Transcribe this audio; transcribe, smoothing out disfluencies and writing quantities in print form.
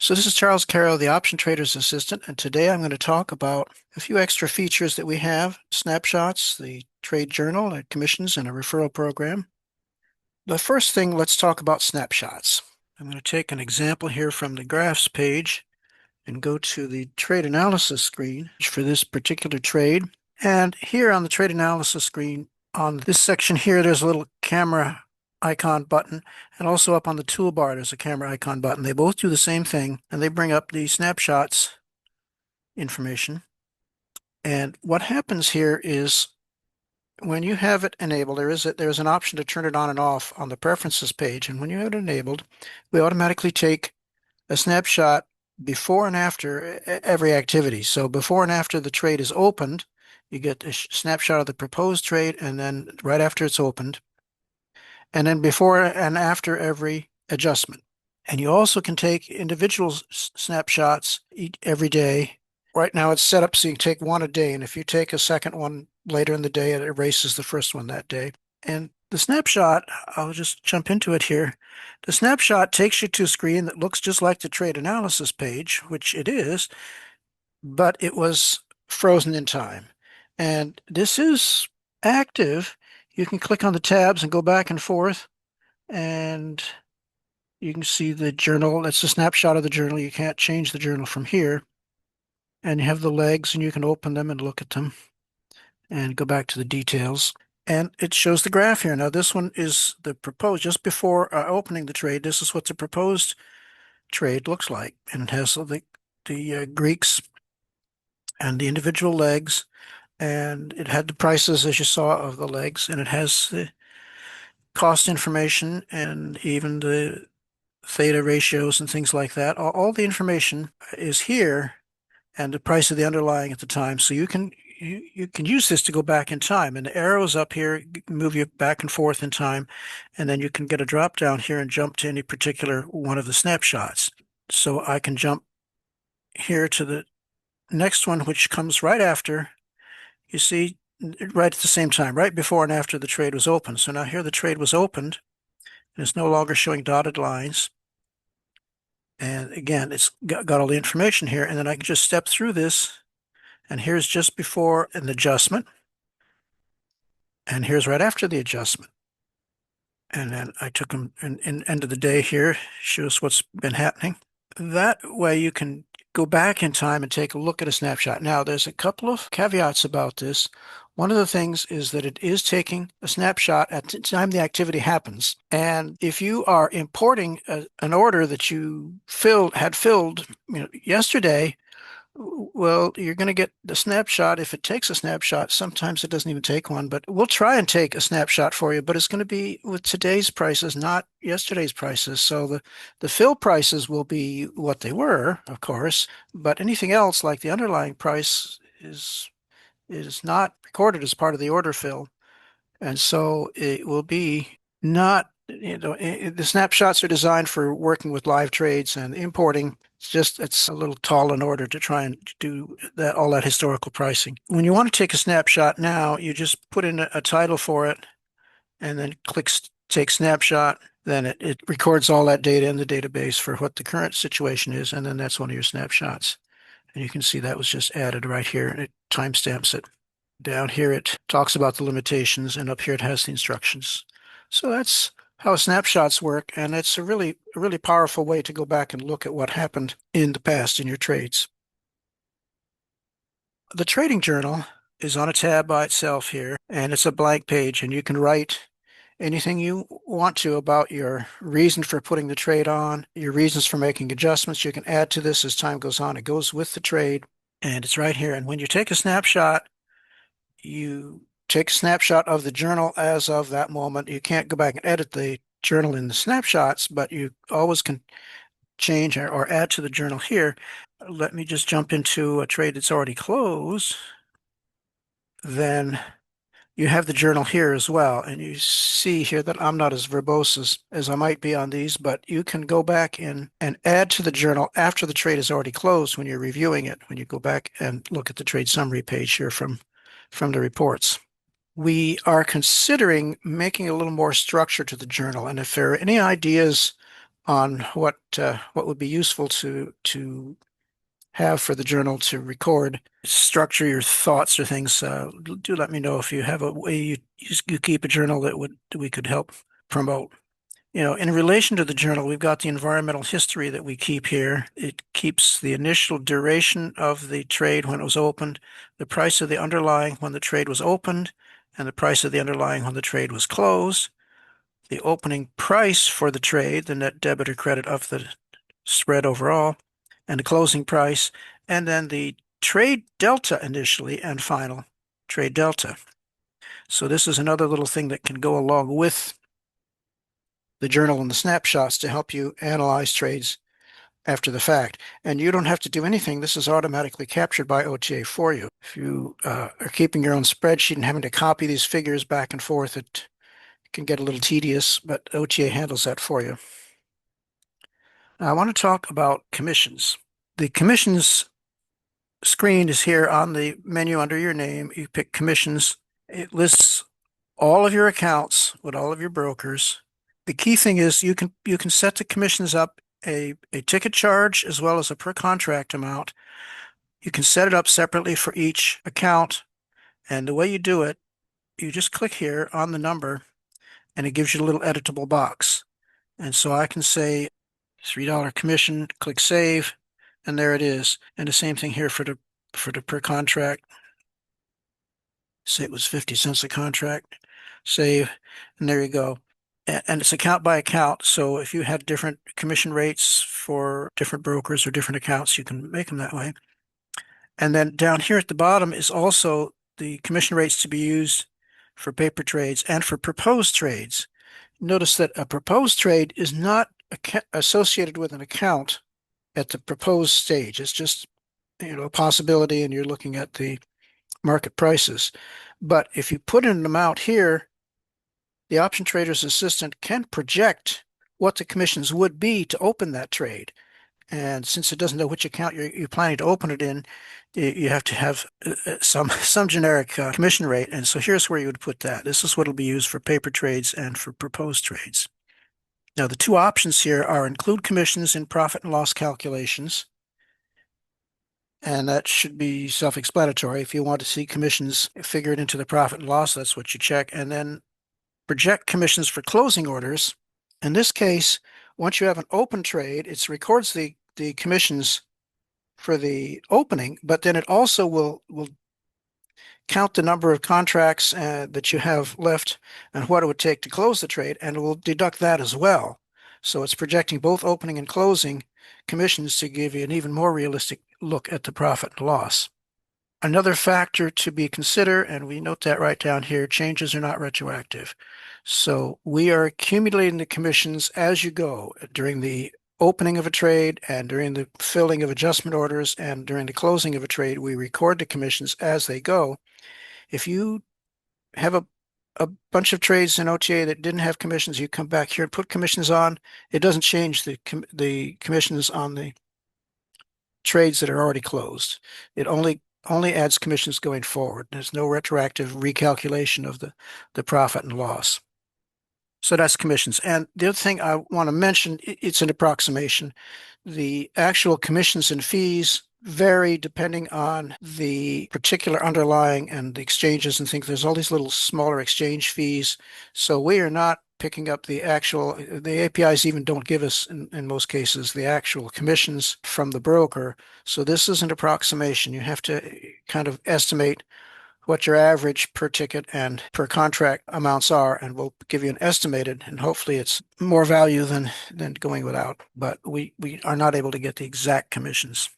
So this is Charles Carroll, the Option Trader's Assistant, and today I'm going to talk about a few extra features that we have: snapshots, the trade journal, commissions, and a referral program. The first thing, let's talk about snapshots. I'm going to take an example here from the graphs page and go to the trade analysis screen for this particular trade. And here on the trade analysis screen, on this section here, there's a little camera icon button, and also up on the toolbar there's a camera icon button. They both do the same thing, and they bring up the snapshots information. And what happens here is when you have it enabled, there's an option to turn it on and off on the preferences page, and when you have it enabled, we automatically take a snapshot before and after every activity. So before and after the trade is opened, you get a snapshot of the proposed trade, and then right after it's opened, and then before and after every adjustment. And you also can take individual snapshots every day. Right now it's set up so you take one a day, and if you take a second one later in the day, it erases the first one that day. And the snapshot, I'll just jump into it here. The snapshot takes you to a screen that looks just like the trade analysis page, which it is, but it was frozen in time. And this is active. You can click on the tabs and go back and forth, and you can see the journal. That's a snapshot of the journal. You can't change the journal from here. And you have the legs, and you can open them and look at them and go back to the details. And it shows the graph here. Now, this one is the proposed, just before opening the trade. This is what the proposed trade looks like. And it has the Greeks and the individual legs, and it had the prices, as you saw, of the legs, and it has the cost information and even the theta ratios and things like that. All the information is here, and the price of the underlying at the time. So you can use this to go back in time, and the arrows up here move you back and forth in time, and then you can get a drop down here and jump to any particular one of the snapshots. So I can jump here to the next one, which comes right after. You see, right at the same time, right before and after the trade was opened. So now here the trade was opened, and it's no longer showing dotted lines. And again, it's got all the information here, and then I can just step through this, and here's just before an adjustment, and here's right after the adjustment. And then I took them in end of the day here, shows what's been happening. That way you can go back in time and take a look at a snapshot. Now, there's a couple of caveats about this. One of the things is that it is taking a snapshot at the time the activity happens. And if you are importing an order that you had filled yesterday, well, you're going to get the snapshot. If it takes a snapshot, sometimes it doesn't even take one, but we'll try and take a snapshot for you, but it's going to be with today's prices, not yesterday's prices. So the fill prices will be what they were, of course, but anything else like the underlying price is not recorded as part of the order fill. And so it will be not, the snapshots are designed for working with live trades and importing. It's a little tall in order to try and do all that historical pricing. When you want to take a snapshot now, you just put in a title for it and then click take snapshot. Then it records all that data in the database for what the current situation is, and then that's one of your snapshots. And you can see that was just added right here, and it timestamps it. Down here it talks about the limitations, and up here it has the instructions. So that's how snapshots work, and it's a really powerful way to go back and look at what happened in the past in your trades. The trading journal is on a tab by itself here, and it's a blank page, and you can write anything you want to about your reason for putting the trade on, your reasons for making adjustments. You can add to this as time goes on. It goes with the trade, and it's right here. And when you take a snapshot, you take a snapshot of the journal as of that moment. You can't go back and edit the journal in the snapshots, but you always can change or add to the journal here. Let me just jump into a trade that's already closed. Then you have the journal here as well, and you see here that I'm not as verbose as I might be on these, but you can go back in and add to the journal after the trade is already closed when you're reviewing it, when you go back and look at the trade summary page here from the reports. We are considering making a little more structure to the journal, and if there are any ideas on what would be useful to have for the journal to record, structure your thoughts or things. Do let me know if you have a way you keep a journal that we could help promote. In relation to the journal, we've got the environmental history that we keep here. It keeps the initial duration of the trade when it was opened, the price of the underlying when the trade was opened, and the price of the underlying when the trade was closed, the opening price for the trade, the net debit or credit of the spread overall, and the closing price, and then the trade delta initially and final trade delta. So this is another little thing that can go along with the journal and the snapshots to help you analyze trades after the fact. And you don't have to do anything. This is automatically captured by OTA for you. If you are keeping your own spreadsheet and having to copy these figures back and forth, it can get a little tedious, but OTA handles that for you. Now, I want to talk about commissions. The commissions screen is here on the menu under your name. You pick commissions. It lists all of your accounts with all of your brokers. The key thing is you can set the commissions up a ticket charge as well as a per contract amount. You can set it up separately for each account. And the way you do it, you just click here on the number and it gives you a little editable box. And so I can say $3 commission, click save, and there it is. And the same thing here for the per contract. Say it was 50 cents a contract, save, and there you go. And it's account by account. So if you had different commission rates for different brokers or different accounts, you can make them that way. And then down here at the bottom is also the commission rates to be used for paper trades and for proposed trades. Notice that a proposed trade is not associated with an account at the proposed stage. It's just, a possibility, and you're looking at the market prices. But if you put in an amount here, the option trader's assistant can project what the commissions would be to open that trade. And since it doesn't know which account you're planning to open it in, you have to have some generic commission rate. And so here's where you would put that. This is what will be used for paper trades and for proposed trades. Now, the two options here are include commissions in profit and loss calculations. And that should be self-explanatory. If you want to see commissions figured into the profit and loss, that's what you check. And then project commissions for closing orders. In this case, once you have an open trade, it records the commissions for the opening, but then it also will count the number of contracts that you have left and what it would take to close the trade, and it will deduct that as well. So it's projecting both opening and closing commissions to give you an even more realistic look at the profit and loss. Another factor to be considered, and we note that right down here, changes are not retroactive. So we are accumulating the commissions as you go during the opening of a trade and during the filling of adjustment orders and during the closing of a trade. We record the commissions as they go. If you have a bunch of trades in OTA that didn't have commissions, you come back here and put commissions on. It doesn't change the commissions on the trades that are already closed. It only adds commissions going forward. There's no retroactive recalculation of the profit and loss. So that's commissions. And the other thing I want to mention, it's an approximation. The actual commissions and fees vary depending on the particular underlying and the exchanges and things. There's all these little smaller exchange fees. So we are not picking up the APIs even don't give us, in most cases, the actual commissions from the broker. So this is an approximation. You have to kind of estimate what your average per ticket and per contract amounts are, and we'll give you an estimated, and hopefully it's more value than going without. But we are not able to get the exact commissions.